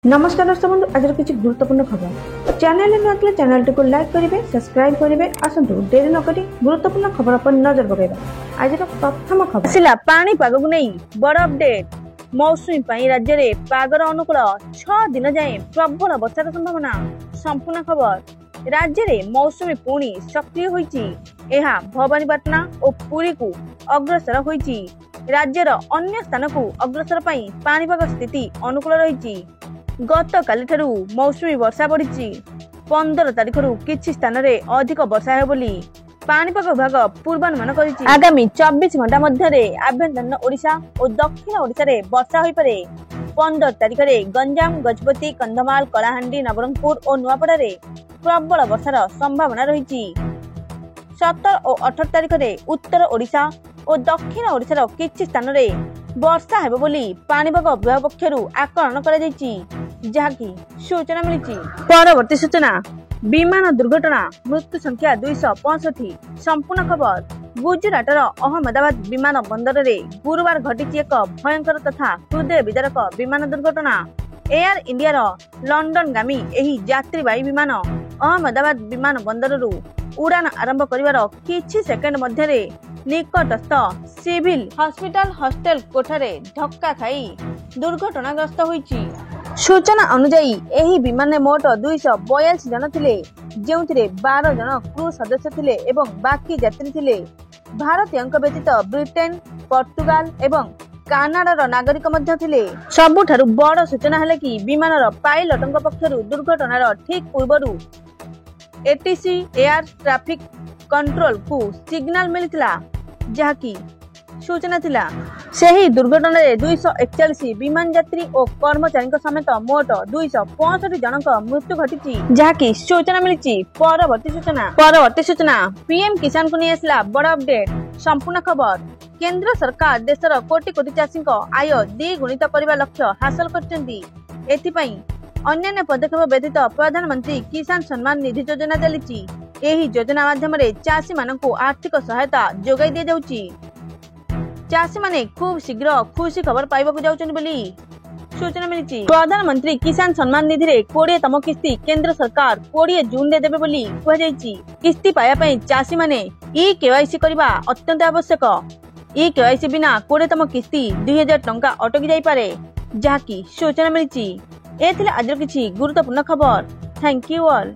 नमस्कार दर्शक बंधु आज किसी गुरुत्वपूर्ण खबर चैनल में चैनल टी को लाइक करेंगे सब्सक्राइब करेंगे आसतु देरी न करी गुरुत्वपूर्ण खबर पर नजर पकेबा। आज प्रथम खबर आसिला पानी पाग को नहीं बड़ अपडेट मौसुमी पाई राज्य रे पागर अनुकूल 6 दिन जाए प्रबल वर्षार संभावना। संपूर्ण खबर राज्य रे मौसुमी पुणी सक्रिय होईची एहा भवानीपाटना और पुरी को अग्रसर होईची। राज्यर अन्य स्थान को अग्रसर पाई पानीपाग स्थिति अनुकूल रही। गत काली ठारू मौसुमी वर्षा बढ़ी 15 तारिख किछि स्थान रे अधिक वर्षा है बोली पानीपाग विभाग पूर्वानुमान करिछि। आगामी 24 घंटा मध्य आभ्यंतरीण ओडिशा और दक्षिण ओडिशा रे वर्षा होई पारे। 15 तारिख रे गंजाम गजपति कंधमाल कलाहांडी नवरंगपुर और नुआपड़ा रे प्रबल वर्षार संभावना रही। 17 और 18 तारिख रे उत्तर ओडिशा और दक्षिण ओडिशार किछि स्थान रे वर्षा हेबो बोली पानीपाग विभाग पक्षरु आकलन करा जायछि। जहाँकि सूचना मिली। परवर्ती सूचना विमान दुर्घटना मृत्यु संख्या 265। संपूर्ण खबर गुजरातर अहमदाबाद विमान बंदर रे गुरुवार घटी एक भयंकर तथा हृदय विदारक विमान दुर्घटना। एयर इंडिया लंडन गामी एही यात्रीवाही विमान अहमदाबाद विमान बंदर उड़ान आरंभ करिवार किछि सेकेंड मध्य निकटस्थ सिविल हॉस्पिटल हॉस्टेल कोठारे धक्का खाई दुर्घटनाग्रस्त होईछि। सूचना अनुजाई एही विमान मोट 242 जन थिले जेउथिरे 12 जन क्रू सदस्य थिले एवं बाकी यात्री थिले भारतीयଙ୍କ व्यतीत ब्रिटेन पोर्तुगाल एवं कानाडार नागरिक मध्य थिले। सबुठारु बड़ सूचना हेले कि विमानर पाइलटଙ୍କ पक्षरु दुर्घटनार ठीक पूर्वरु एटीसी एयर ट्रैफिक कंट्रोल को सिग्नल मिलिथिला जहाँकि सूचना थिला। सेही दुर्घटना रे 241 विमान यात्री और कर्मचारी समेत मोट 265 जनक मृत्यु घटी जहाँकि सूचना मिली। परवर्ती सूचना पीएम किसान को नहीं आसला बड़ अपडेट। संपूर्ण खबर केंद्र सरकार देशर कोटी कोटी चाषी आय द्विगुणित करने लक्ष्य हासिल करछंती। एथिपई अन्य पदक्षेप व्यतीत प्रधानमंत्री किसान सम्मान निधि योजना चली। एही योजना माध्यम चाषी मानकु आर्थिक सहायता जोगाई दि जाउची। चाषी माने खूब शीघ्र खुशी खबर पाइबाकु जाउछन बोली सूचना मिली। प्रधानमंत्री किसान सम्मान निधि रे 20तम किस्ती केंद्र सरकार 20 जून रे देबे बोली कह जायछि। किस्ती पाया पई चाषी माने ई केवाईसी करबा अत्यंत आवश्यक। ई केवाईसी बिना 20तम किस्ती 2000 टंका अटकी जाई पारे जहाँकि सूचना मिली। एथिले आज किछि गुरुत्वपूर्ण खबर। Thank you all.